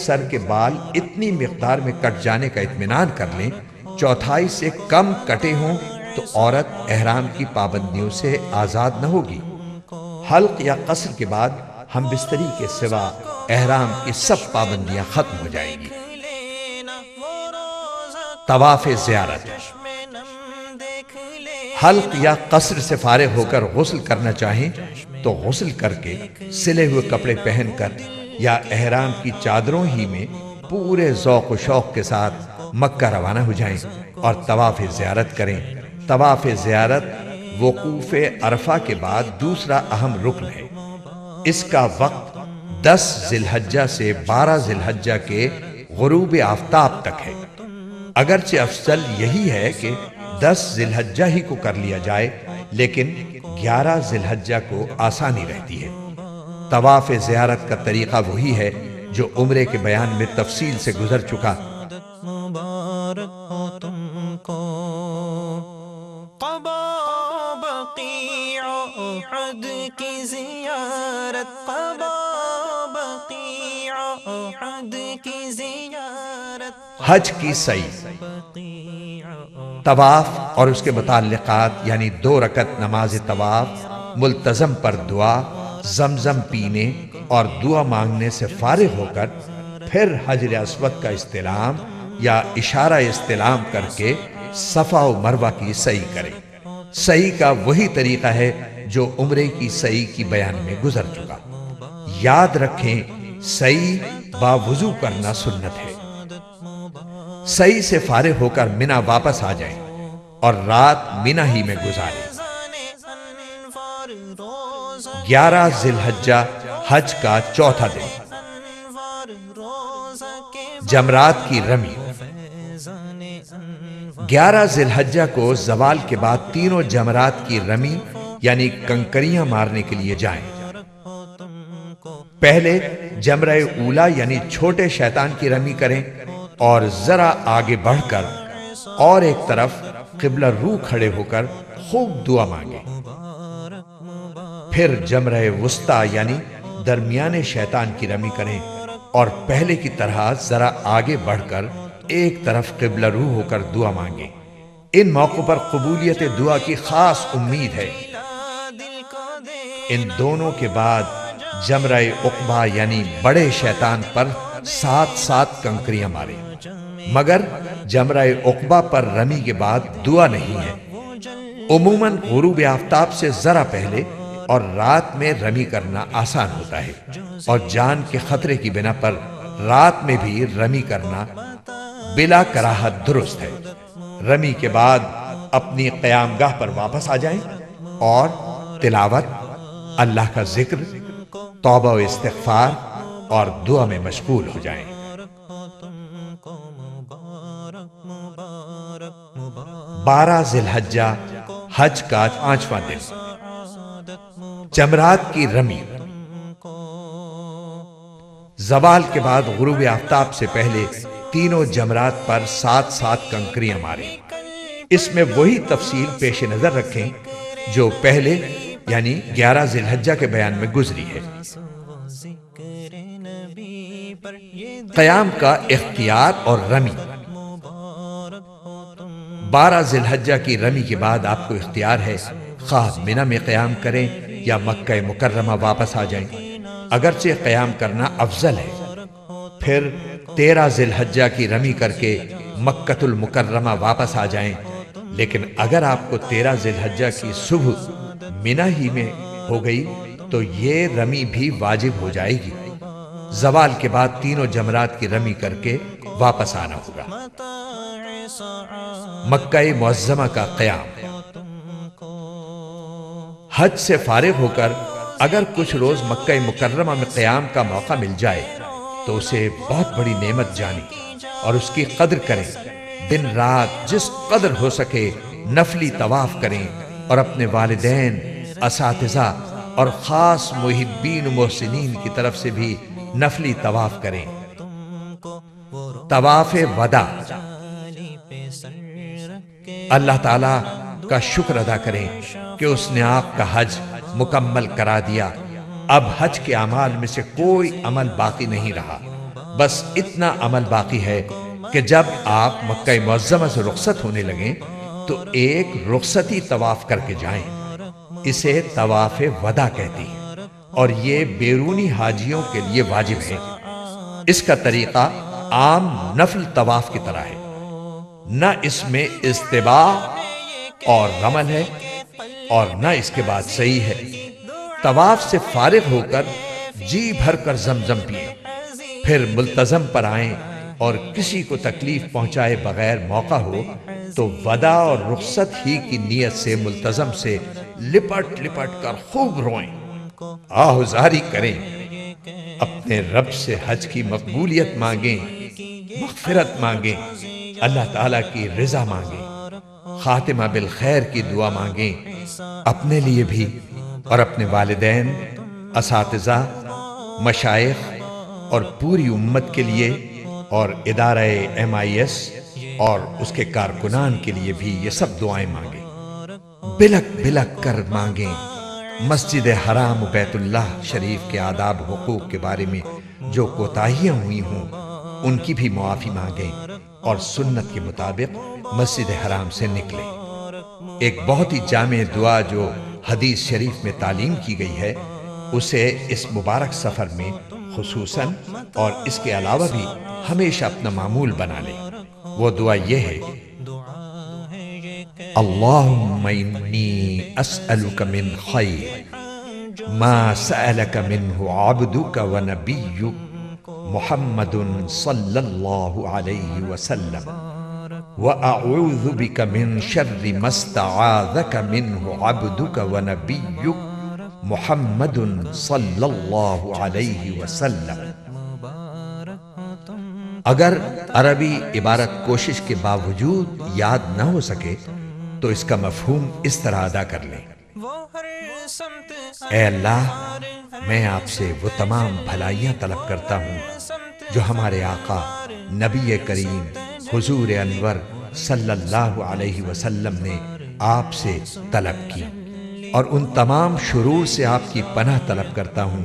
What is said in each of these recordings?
سر کے بال اتنی مقدار میں کٹ جانے کا اطمینان کر لیں، چوتھائی سے کم کٹے ہوں تو عورت احرام کی پابندیوں سے آزاد نہ ہوگی۔ حلق یا قصر کے بعد ہم بستری کے سوا احرام کی سب پابندیاں ختم ہو جائیں گی۔ طواف زیارت، حلق یا قصر سے فارغ ہو کر غسل کرنا چاہیں تو غسل کر کے سلے ہوئے کپڑے پہن کر یا احرام کی چادروں ہی میں پورے ذوق و شوق کے ساتھ مکہ روانہ ہو جائیں اور طواف زیارت کریں۔ طواف زیارت وقوف عرفہ کے بعد دوسرا اہم رکن ہے۔ اس کا وقت 10 ذی الحجہ سے 12 ذی الحجہ کے غروب آفتاب تک ہے۔ اگرچہ افضل یہی ہے کہ 10 ذی الحجہ ہی کو کر لیا جائے، لیکن 11 ذی الحجہ کو آسانی رہتی ہے۔ طواف زیارت کا طریقہ وہی ہے جو عمرے کے بیان میں تفصیل سے گزر چکا۔ مبارک ہو تم کو قبا بقیع احد کی زیارت، قبا بقیع احد کی زیارت۔ حج کی سعی، طواف اور اس کے متعلقات یعنی 2 رکعت نماز طواف، ملتزم پر دعا، زمزم پینے اور دعا مانگنے سے فارغ ہو کر پھر حجر اسود کا استلام یا اشارہ استلام کر کے صفا و مروہ کی سعی کریں۔ سعی کا وہی طریقہ ہے جو عمرے کی سعی کی بیان میں گزر چکا۔ یاد رکھیں، سعی باوضو کرنا سنت ہے۔ سعی سے فارغ ہو کر منا واپس آ جائیں اور رات منا ہی میں گزاریں۔ 11 ذی الحجہ حج کا چوتھا دن، جمرات کی رمی۔ 11 ذی الحجہ کو زوال کے بعد تینوں جمرات کی رمی یعنی کنکریاں مارنے کے لیے جائیں۔ پہلے جمرہ اولا یعنی چھوٹے شیطان کی رمی کریں اور ذرا آگے بڑھ کر اور ایک طرف قبلہ رو کھڑے ہو کر خوب دعا مانگیں۔ پھر جمرہ وسطیٰ یعنی درمیانے شیطان کی رمی کریں اور پہلے کی طرح ذرا آگے بڑھ کر ایک طرف قبلہ رو ہو کر دعا مانگیں۔ ان موقعوں پر قبولیت دعا کی خاص امید ہے۔ ان دونوں کے بعد جمرہ عقبہ یعنی بڑے شیطان پر 7 کنکریاں ماریں، مگر جمرہ عقبہ پر رمی کے بعد دعا نہیں ہے۔ عموماً غروب آفتاب سے ذرا پہلے اور رات میں رمی کرنا آسان ہوتا ہے، اور جان کے خطرے کی بنا پر رات میں بھی رمی کرنا بلا کراہت درست ہے۔ رمی کے بعد اپنی قیام گاہ پر واپس آ جائیں اور تلاوت، اللہ کا ذکر، توبہ و استغفار اور دعا میں مشغول ہو جائیں۔ 12 ذی الحجہ حج کا 5واں دن، جمرات کی رمی۔ زوال کے بعد غروب آفتاب سے پہلے تینوں جمرات پر 7 کنکریاں ماریں۔ اس میں وہی تفصیل پیش نظر رکھیں جو پہلے یعنی 11 ذی الحجہ کے بیان میں گزری ہے۔ قیام کا اختیار اور رمی۔ 12 ذی الحجہ کی رمی کے بعد آپ کو اختیار ہے، خواہ منا میں قیام کریں یا مکہ مکرمہ واپس آ جائیں، اگرچہ قیام کرنا افضل ہے۔ پھر 13 ذی الحجہ کی رمی کر کے مکۃ المکرمہ واپس آ جائیں، لیکن اگر آپ کو 13 ذی الحجہ کی صبح منا ہی میں ہو گئی تو یہ رمی بھی واجب ہو جائے گی۔ زوال کے بعد تینوں جمرات کی رمی کر کے واپس آنا ہوگا۔ مکہ معظمہ کا قیام۔ حج سے فارغ ہو کر اگر کچھ روز مکہ مکرمہ میں قیام کا موقع مل جائے تو اسے بہت بڑی نعمت جانی اور اس کی قدر کریں۔ دن رات جس قدر ہو سکے نفلی طواف کریں اور اپنے والدین، اساتذہ اور خاص محبین و محسنین کی طرف سے بھی نفلی طواف کریں۔ طواف وداع۔ اللہ تعالیٰ کا شکر ادا کریں کہ اس نے آپ کا حج مکمل کرا دیا۔ اب حج کے اعمال میں سے کوئی عمل باقی نہیں رہا۔ بس اتنا عمل باقی ہے کہ جب آپ مکہ معظمہ سے رخصت ہونے لگیں تو ایک رخصتی طواف کر کے جائیں۔ اسے طواف وداع کہتی ہیں اور یہ بیرونی حاجیوں کے لیے واجب ہے۔ اس کا طریقہ عام نفل طواف کی طرح ہے، نہ اس میں استباع اور رمل ہے اور نہ اس کے بعد سعی ہے۔ طواف سے فارغ ہو کر جی بھر کر زمزم پئیں، پھر ملتزم پر آئیں اور کسی کو تکلیف پہنچائے بغیر موقع ہو تو وداع اور رخصت ہی کی نیت سے ملتزم سے لپٹ لپٹ کر خوب روئیں، آہوزاری کریں، اپنے رب سے حج کی مقبولیت مانگیں، مغفرت مانگیں، اللہ تعالیٰ کی رضا مانگیں، خاتمہ بالخیر کی دعا مانگیں، اپنے لیے بھی اور اپنے والدین، اساتذہ، مشائخ اور پوری امت کے لیے اور ادارہ MIS اور اس کے کارکنان کے لیے بھی یہ سب دعائیں مانگیں، بلک بلک کر مانگیں۔ مسجد حرام و بیت اللہ شریف کے آداب حقوق کے بارے میں جو کوتاہیاں ہوئی ہوں ان کی بھی معافی مانگیں اور سنت کے مطابق مسجد حرام سے نکلیں۔ ایک بہت ہی جامع دعا جو حدیث شریف میں تعلیم کی گئی ہے اسے اس مبارک سفر میں خصوصاً اور اس کے علاوہ بھی ہمیشہ اپنا معمول بنا لیں۔ وہ دعا یہ ہے: اللہم انی اسألک من خیر ما سألک منہ عبدک و نبیک محمد صلی اللہ علیہ وسلم وأعوذ بک من شر ما استعاذک منہ عبدک و نبیک محمد صلی اللہ علیہ وسلم۔ اگر عربی عبارت کوشش کے باوجود یاد نہ ہو سکے تو اس کا مفہوم اس طرح ادا کر لیں: اے اللہ، میں آپ سے وہ تمام بھلائیاں طلب کرتا ہوں جو ہمارے آقا نبی کریم حضور انور صلی اللہ علیہ وسلم نے آپ سے طلب کی، اور ان تمام شرور سے آپ کی پناہ طلب کرتا ہوں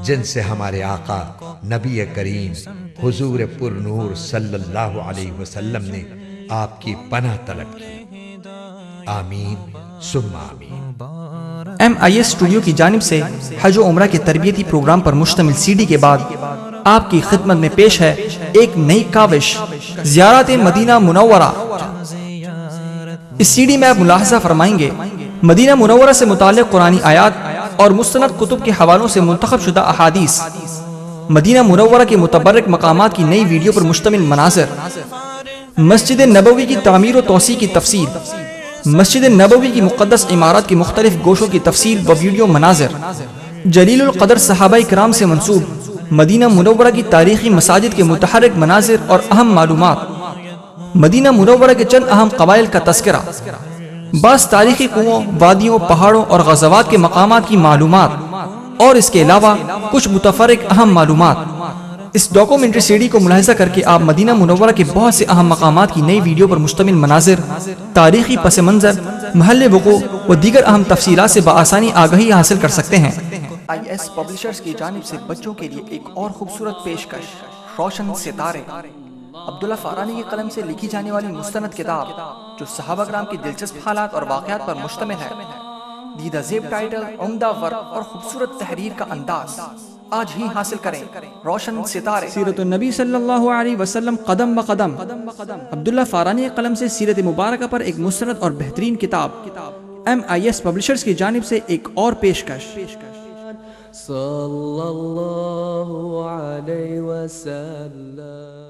جن سے ہمارے آقا نبی کریم حضور پر نور صلی اللہ علیہ وسلم نے آپ کی پناہ طلب کی۔ آمین ثم آمین۔ MIS اسٹوڈیو کی جانب سے حج و عمرہ کے تربیتی پروگرام پر مشتمل CD کے بعد آپ کی خدمت میں پیش ہے ایک نئی کاوش، زیارت مدینہ منورہ۔ اس CD میں آپ ملاحظہ فرمائیں گے مدینہ منورہ سے متعلق قرآنی آیات اور مستند کتب کے حوالوں سے منتخب شدہ احادیث، مدینہ منورہ کے متبرک مقامات کی نئی ویڈیو پر مشتمل مناظر، مسجد نبوی کی تعمیر و توسیع کی تفصیل، مسجد نبوی کی مقدس عمارات کی مختلف گوشوں کی تفصیل و ویڈیو مناظر، جلیل القدر صحابہ کرام سے منسوب مدینہ منورہ کی تاریخی مساجد کے متحرک مناظر اور اہم معلومات، مدینہ منورہ کے چند اہم قبائل کا تذکرہ، بعض تاریخی کنووں، وادیوں، پہاڑوں اور غزوات کے مقامات کی معلومات، اور اس کے علاوہ کچھ متفرق اہم معلومات۔ اس ڈاکومنٹری CD کو ملاحظہ کر کے آپ مدینہ منورہ کے بہت سے اہم مقامات کی نئی ویڈیو پر مشتمل مناظر، تاریخی پس منظر، محل وقوع و دیگر اہم تفصیلات سے بآسانی آگاہی حاصل کر سکتے ہیں۔ MIS پبلشرز کی جانب سے بچوں کے لیے ایک اور خوبصورت پیشکش، روشن ستارے، عبداللہ فارانی کی قلم سے لکھی جانے والی مستند کتاب جو صحابہ کرام کی دلچسپ حالات اور واقعات پر مشتمل ہے۔ دیدہ زیب ٹائٹل، عمدہ ورق اور خوبصورت تحریر کا انداز، آج ہی حاصل کریں۔ روشن ستارے، سیرت النبی صلی اللہ علیہ وسلم قدم بقدم، عبداللہ فارانی کی قلم سے سیرت مبارکہ پر ایک مستند اور بہترین کتاب۔ MIS پبلشرز کی جانب سے ایک اور پیشکش، صلی اللہ علیہ وسلم۔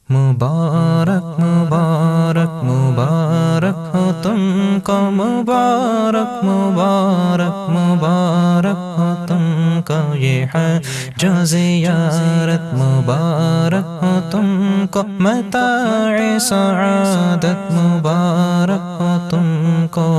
مبارک مبارک مبارک ہو تم کو، مبارک مبارک مبارک ہو تم کو یہ حج و زیارت، مبارک ہو تم کو متاع سعادت، مبارک ہو تم کو۔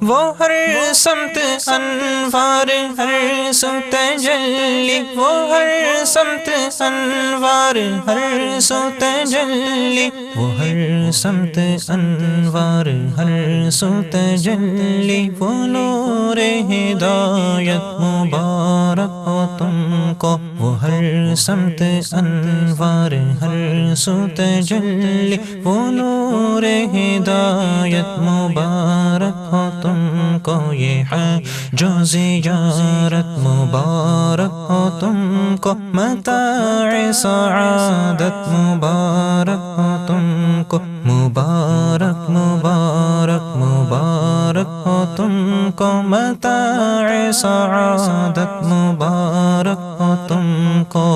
وہ ہر سمت انوار ہر سو تجلی، وہ ہر سمت انوار ہر سو تجلی، وہ ہر سمت انوار ہر سو تجلی، وہ نور ہدایت مبارک ہو تم کو، وہ ہر سمت انوار ہر سو تجلی، وہ نور ہدایت مبارک ہو تم کو، یہ ہے جو زیارت مبارک ہو تم کو، متاع سعادت مبارک ہو تم کو، مبارک مبارک مبارک ہو تم کو، متاع سعادت مبارک ہو تم کو۔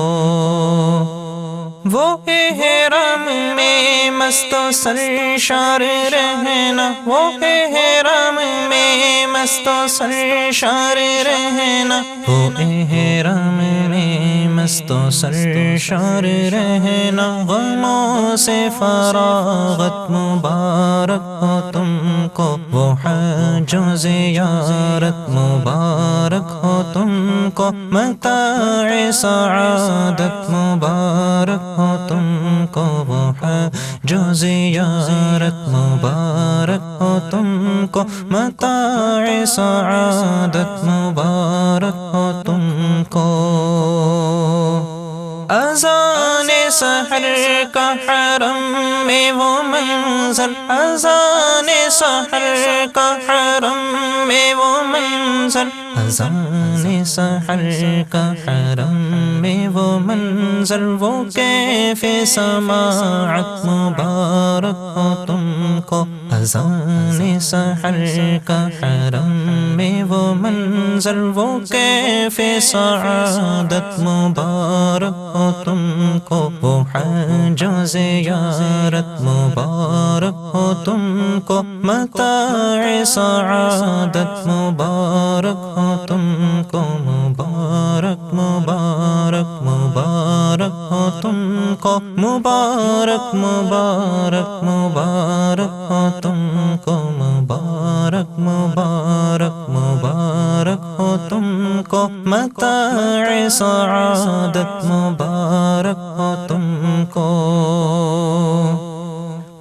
وہ احرام میں مست و سرشار رہنا، وہ احرام میں مست و سرشار رہنا، وہ احرام میں مست و سرشار رہنا، غموں سے فراغت مبارک ہو تم کو، وہ حج و زیارت مبارک ہو تم کو، متاع سعادت مبارک ہو تم کو، وہ حج و زیارت مبارک ہو تم کو، متاع سعادت مبارک ہو تم کو۔ اذان سحر کا حرم میں وہ منظر، اذان سحر کا حرم میں وہ منظر، اذان سحر کا حرم میں وہ منظر، وہ کیف سماعت مبارک ہو تم کو، اذان سحر کا حرم میں وہ منظر، وہ کیف سعادت مبارک ہو تم کو، وہ حج و زیارت مبارک ہو تم کو، متاع سعادت مبارک ہو تم کو، مبارک مبارک مبارک ہو تم کو، مبارک مبارک مبارک ہو تم کو، مبارک مبارک مبارک ہو تم کو، متاع سعادت مبارک ہو تم کو۔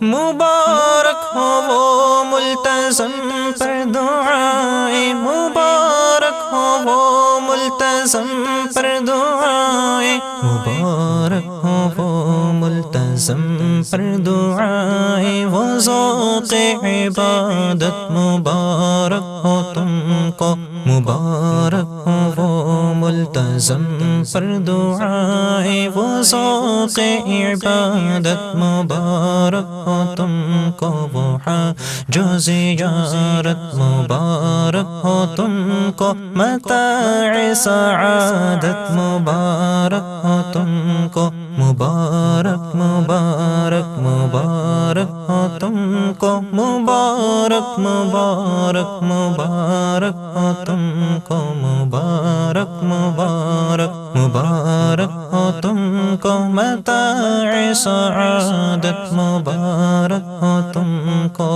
مبارک ہو وہ ملتزم پر دعائیں، مبارک ہو وہ ملتزم پر دعائیں، مبارک ہو وہ ملتزم پر دعائیں، وہ ذوق عبادت مبارک ہو تم کو، مبارک ہو وہ ملتزم پر دعائیں، وہ ذوق عبادت مبارک ہو تم کو، وہ حج و زیارت مبارک ہو تم کو، متاع سعادت مبارک ہو تم کو، مبارک مبارک مبارک ہو تم کو، مبارک مبارک مبارک ہو تم کو، مبارک مبارک مبارک ہو تم کو، متاع سعادت مبارک ہو تم کو۔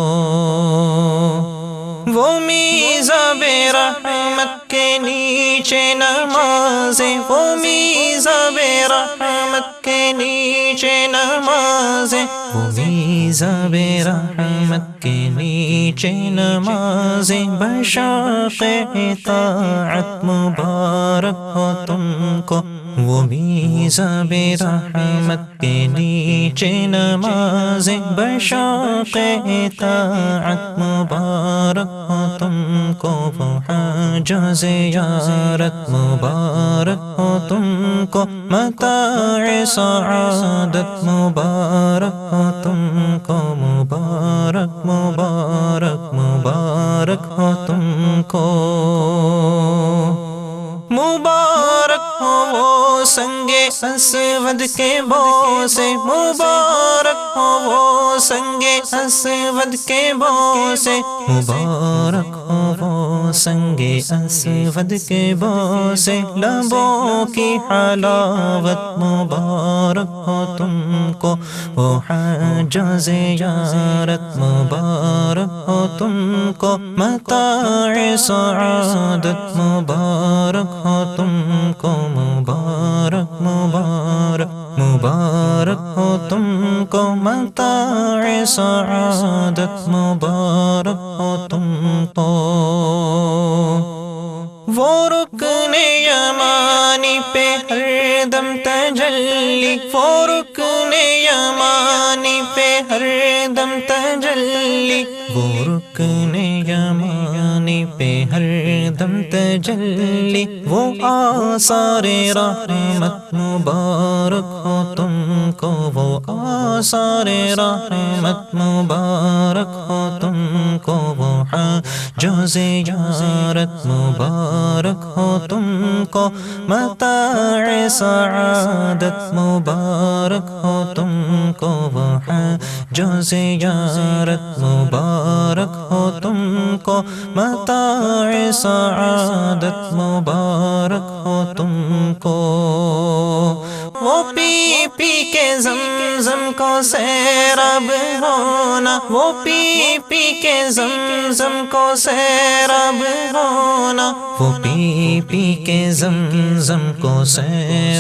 وہ میزاب رحمت کے نیچے نمازیں، وہ میزاب رحمت کے نیچے نمازیں، وہ میزاب رحمت کے نیچے نمازیں، بشاق اطاعت مبارک ہو تم کو، وہ میزاب رحمت کے نیچے نمازیں، بشاق اطاعت مبارک ہو تم کو، وہ حج و زیارت مبارک ہو تم کو، متاع سعادت مبارک ہو تم کو، مبارک مبارک مبارک ہو تم کو۔ مبارک ہو وہ سنگ اسود کے بوسے، مبارک ہو وہ سنگ اسود کے بوسے، مبارک ہو وہ سنگ اسود کے بوسے، لبوں کی حلاوت مبارک ہو تم کو، وہ حج زیارت مبارک ہو تم کو، متاع سعادت مبارک ہو تم کو، مبارک مبارک مبارک ہو تم کو، متاع سعادت مبارک ہو تم کو۔ وہ رکن یمانی پہ ہر دم تجلی، وہ رکن یمانی پہ ہر دم تجلی، وہ رکن یمانی پہ ہر دم تجلی، وہ آثار رحمت مبارک ہو تم کو، وہ آثار رحمت مبارک ہو تم کو، وہ حج زیارت مبارک ہو تم کو، متاع سعادت مبارک ہو تم کو، وہ حج زیارت مبارک ہو تم کو، متاع سعادت مبارک ہو تم کو۔ وہ پی پی کے زمزم کو سیراب ہونا، وہ پی پی کے زمزم کو سیراب ہونا، وہ پی پی کے زمزم کو سیراب